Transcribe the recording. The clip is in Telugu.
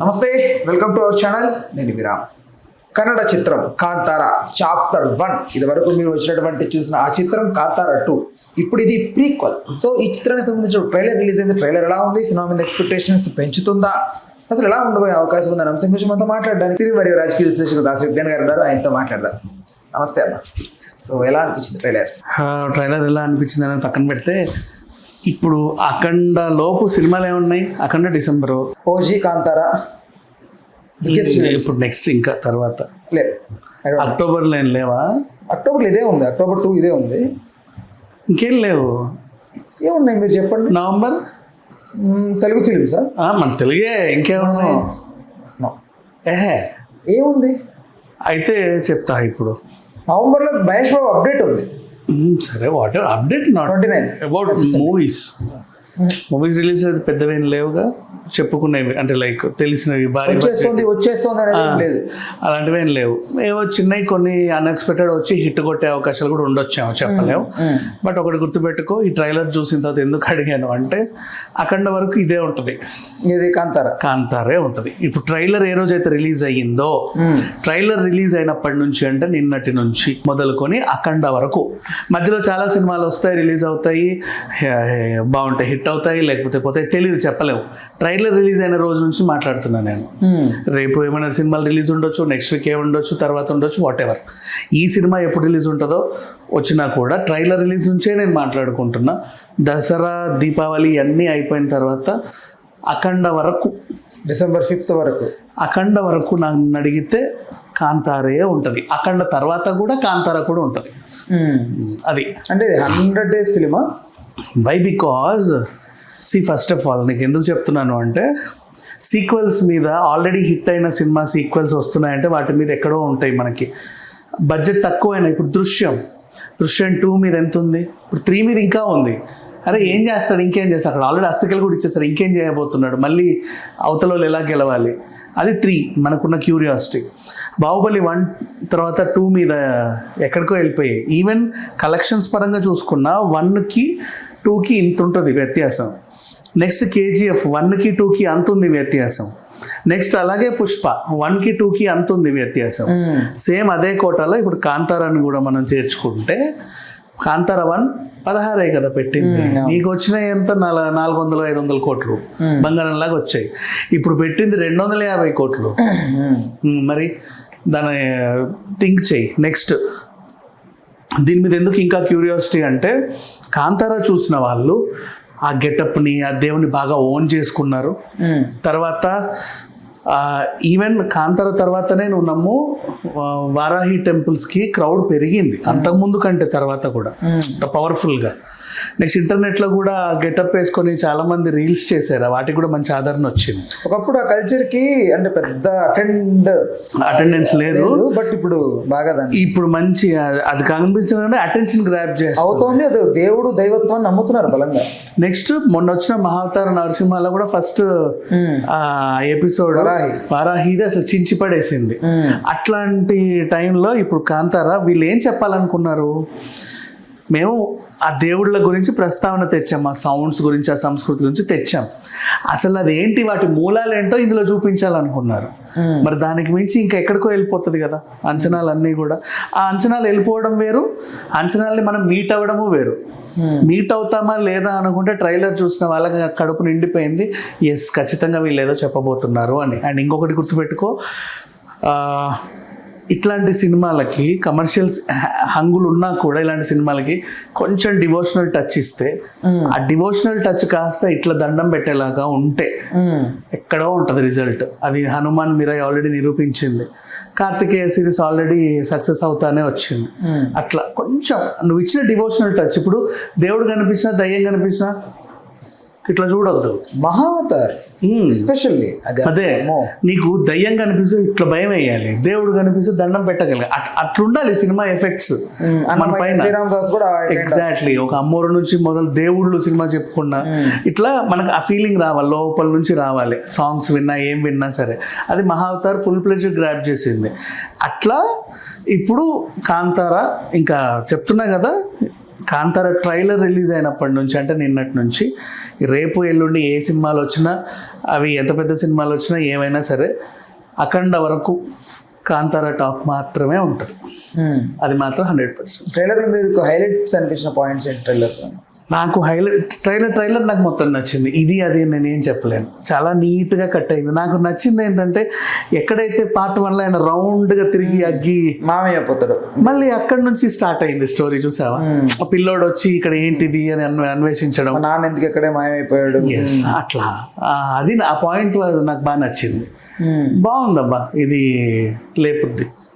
నమస్తే, వెల్కమ్ టు అవర్ ఛానల్. నేను విరామ్. కన్నడ చిత్రం కాంతార చాప్టర్ 1 ఇది వరకు మీరు వచ్చినటువంటి చూసిన ఆ చిత్రం కాంతార 2. ఇప్పుడు ఇది ప్రీక్వల్. సో ఈ చిత్రానికి సంబంధించిన ట్రైలర్ రిలీజ్ అయింది. ట్రైలర్ ఎలా ఉంది, సినిమా మీద ఎక్స్పెక్టేషన్స్ పెంచుతుందా, అసలు ఎలా ఉండబోయే అవకాశం ఉందని అంశం గురించి మనతో మాట్లాడడానికి మరియు రాజకీయ విశ్లేషకులు దాసి విజ్ఞాన్ గారు ఉన్నారు. ఆయనతో మాట్లాడదాం. నమస్తే అన్న. సో ఎలా అనిపించింది ట్రైలర్? ట్రైలర్ ఎలా అనిపించింది అని పక్కన పెడితే, ఇప్పుడు అఖండ లోపు సినిమాలు ఏమున్నాయి? అఖండ డిసెంబరు, ఓజీ, కాంతార, ఇప్పుడు నెక్స్ట్ ఇంకా తర్వాత లేదు అక్టోబర్లో ఏం లేవా? అక్టోబర్లో ఇదే ఉంది, అక్టోబర్ 2 ఇదే ఉంది. ఇంకేం లేవు. ఏమున్నాయి మీరు చెప్పండి. నవంబర్ తెలుగు ఫిలిమ్సా? మన తెలుగే. ఇంకేమున్నాయి? ఏహే ఏముంది అయితే చెప్తా. ఇప్పుడు నవంబర్లో మహేష్ బాబు అప్డేట్ ఉంది. సరే, what update not 29 about movies release అయితే పెద్దవేం లేవుగా, చెప్పుకునేవి అంటే లైక్ తెలిసినవి వచ్చేస్తుంది అనేది లేదు, అలాంటివి ఏం లేవు. ఏవో చిన్నవి కొన్ని అన్ఎక్స్పెక్టెడ్ వచ్చి హిట్ కొట్టే అవకాశాలు కూడా ఉండొచ్చాము, చెప్పలేము. బట్ ఒకటి గుర్తుపెట్టుకో, ఈ ట్రైలర్ చూసిన తర్వాత ఎందుకు అడిగాను అంటే, అఖండ వరకు ఇదే ఉంటుంది, ఇది కాంతారే ఉంటుంది. ఇప్పుడు ట్రైలర్ ఏ రోజైతే రిలీజ్ అయ్యిందో, ట్రైలర్ రిలీజ్ అయినప్పటి నుంచి అంటే నిన్నటి నుంచి మొదలుకొని అఖండ వరకు మధ్యలో చాలా సినిమాలు వస్తాయి, రిలీజ్ అవుతాయి, బాగుంటాయి, హిట్ అవుతాయి, లేకపోతే పోతాయి, తెలియదు, చెప్పలేము. ట్రైలర్ రిలీజ్ అయిన రోజు నుంచి మాట్లాడుతున్నాను నేను. రేపు ఏమైనా సినిమాలు రిలీజ్ ఉండొచ్చు, నెక్స్ట్ వీక్ ఏముండొచ్చు, తర్వాత ఉండొచ్చు, వాట్ ఎవర్. ఈ సినిమా ఎప్పుడు రిలీజ్ ఉంటుందో వచ్చినా కూడా ట్రైలర్ రిలీజ్ నుంచే నేను మాట్లాడుకుంటున్నా. దసరా, దీపావళి అన్నీ అయిపోయిన తర్వాత అఖండ వరకు, డిసెంబర్ 5 వరకు, అఖండ వరకు నన్ను అడిగితే కాంతారే ఉంటుంది. అఖండ తర్వాత కూడా కాంతార కూడా ఉంటుంది. అది అంటే 100 days ఫిలిమా? Why because first of all నీకు ఎందుకు చెప్తున్నాను అంటే, సీక్వెల్స్ మీద ఆల్రెడీ హిట్ అయిన సినిమా సీక్వెల్స్ వస్తున్నాయంటే వాటి మీద ఎక్కడో ఉంటాయి మనకి. బడ్జెట్ తక్కువైనా ఇప్పుడు దృశ్యం 2 మీద ఎంత ఉంది, ఇప్పుడు 3 మీద ఇంకా ఉంది. అరే ఏం చేస్తాడు, ఇంకేం చేస్తాడు, అక్కడ ఆల్రెడీ అస్థికలు కూడా ఇచ్చేస్తాడు, ఇంకేం చేయబోతున్నాడు, మళ్ళీ అవతల వాళ్ళు ఎలా గెలవాలి, అది 3 మనకున్న క్యూరియాసిటీ. బాహుబలి 1 తర్వాత 2 మీద ఎక్కడికో వెళ్ళిపోయాయి. ఈవెన్ కలెక్షన్స్ పరంగా చూసుకున్నా 1కి 2కి ఇంత ఉంటుంది వ్యత్యాసం. నెక్స్ట్ కేజీఎఫ్ 1కి 2కి అంత ఉంది వ్యత్యాసం. నెక్స్ట్ అలాగే పుష్ప 1కి 2కి అంత ఉంది వ్యత్యాసం. సేమ్ అదే కోటాలో ఇప్పుడు కాంతారాన్ని కూడా మనం చేర్చుకుంటే, కాంతార 1 16 కదా పెట్టింది, నీకు వచ్చినాయి ఎంత 400-500 కోట్లు బంగారంలాగా వచ్చాయి. ఇప్పుడు పెట్టింది 250 కోట్లు. మరి దాన్ని థింక్ చెయ్యి. నెక్స్ట్ దీని మీద ఎందుకు ఇంకా క్యూరియాసిటీ అంటే, కాంతార చూసిన వాళ్ళు ఆ గెటప్ని, ఆ దేవుని బాగా ఓన్ చేసుకున్నారు. తర్వాత ఈవెన్ కాంతార తర్వాతనే నువ్వు నమ్ము, వారాహి టెంపుల్స్కి క్రౌడ్ పెరిగింది అంతకుముందు కంటే తర్వాత కూడా అంత పవర్ఫుల్గా. నెక్స్ట్ ఇంటర్నెట్లో కూడా గెటప్ వేసుకొని చాలామంది రీల్స్ చేశారు, వాటికి కూడా మంచి ఆదరణ వచ్చింది. ఒకప్పుడు ఆ కల్చర్కి అంటే పెద్ద అటెండెన్స్ లేదు, బట్ ఇప్పుడు బాగా ఇప్పుడు మంచి అది కనిపిస్తుంది, అటెన్షన్ గ్రాప్ అవుతోంది. అది దేవుడు దైవత్వాన్ని నమ్ముతున్నారు బలంగా. నెక్స్ట్ మొన్న వచ్చిన మహావతార నరసింహలో కూడా ఫస్ట్ ఎపిసోడ్ వారాహిది అసలు చించి పడేసింది. అట్లాంటి టైంలో ఇప్పుడు కాంతార వీళ్ళు ఏం చెప్పాలనుకున్నారు, మేము ఆ దేవుళ్ళ గురించి ప్రస్తావన తెచ్చాం, ఆ సౌండ్స్ గురించి, ఆ సంస్కృతి గురించి తెచ్చాం, అసలు అదేంటి, వాటి మూలాలు ఏంటో ఇందులో చూపించాలనుకున్నారు. మరి దానికి మించి ఇంకా ఎక్కడికో వెళ్ళిపోతుంది కదా అంచనాలన్నీ కూడా. ఆ అంచనాలు వెళ్ళిపోవడం వేరు, అంచనాల్ని మనం మీట్ అవ్వడము వేరు. మీట్ అవుతామా లేదా అనుకుంటే ట్రైలర్ చూసిన వాళ్ళకి కడుపు నిండిపోయింది, ఎస్ ఖచ్చితంగా వీళ్ళు ఏదో చెప్పబోతున్నారు అని. అండ్ ఇంకొకటి గుర్తుపెట్టుకో, ఇట్లాంటి సినిమాలకి కమర్షియల్స్ హంగులు ఉన్నా కూడా ఇలాంటి సినిమాలకి కొంచెం డివోషనల్ టచ్ ఇస్తే, ఆ డివోషనల్ టచ్ కాస్త ఇట్లా దండం పెట్టేలాగా ఉంటే ఎక్కడో ఉంటుంది రిజల్ట్. అది హనుమాన్ మిరాయ్ ఆల్రెడీ నిరూపించింది, కార్తికేయ సిరీస్ ఆల్రెడీ సక్సెస్ అవుతానే వచ్చింది. అట్లా కొంచెం నువ్వు ఇచ్చిన డివోషనల్ టచ్, ఇప్పుడు దేవుడు కనిపించినా దయ్యం కనిపించినా ఇట్లా చూడొద్దు. మహావతార్ ఎస్పెషల్లీ అదే, నీకు దయ్యం కనిపిస్తే ఇట్లా భయం వేయాలి, దేవుడు కనిపిస్తే దండం పెట్టగలిగా, అట్లుండాలి సినిమా ఎఫెక్ట్స్ మన పైన. ఎగ్జాక్ట్లీ, ఒక అమ్మోరు నుంచి మొదలు దేవుళ్ళు సినిమా చెప్పుకున్నా ఇట్లా మనకు ఆ ఫీలింగ్ రావాలి, లోపల నుంచి రావాలి. సాంగ్స్ విన్నా, ఏం విన్నా సరే, అది మహావతార్ ఫుల్ ప్లెడ్జ్ గ్రాప్ చేసింది. అట్లా ఇప్పుడు కాంతార ఇంకా చెప్తున్నా కదా, కాంతార ట్రైలర్ రిలీజ్ అయినప్పటి నుంచి అంటే నిన్నటి నుంచి రేపు ఎల్లుండి ఏ సినిమాలు వచ్చినా అవి ఎంత పెద్ద సినిమాలు వచ్చినా ఏమైనా సరే అఖండ వరకు కాంతార టాక్ మాత్రమే ఉంటుంది. అది మాత్రం 100%. ట్రైలర్లో మీకు హైలైట్స్ అనిపించిన పాయింట్స్ ఏంటి ట్రైలర్? నాకు హైలైట్ ట్రైలర్ నాకు మొత్తం నచ్చింది. ఇది అది నేనేం చెప్పలేను, చాలా నీట్గా కట్ అయింది. నాకు నచ్చింది ఏంటంటే ఎక్కడైతే పార్ట్ 1లో ఆయన రౌండ్గా తిరిగి అగ్గి మామయ్య పోతాడు, మళ్ళీ అక్కడి నుంచి స్టార్ట్ అయింది స్టోరీ. చూసావా, ఆ పిల్లోడు వచ్చి ఇక్కడ ఏంటిది అని అన్వేషించడం, మా నాన్న ఎందుకు ఎక్కడే మాయమైపోయాడు, అట్లా అది ఆ పాయింట్ నాకు బాగా నచ్చింది. బాగుందబ్బా, ఇది లేపుద్ది.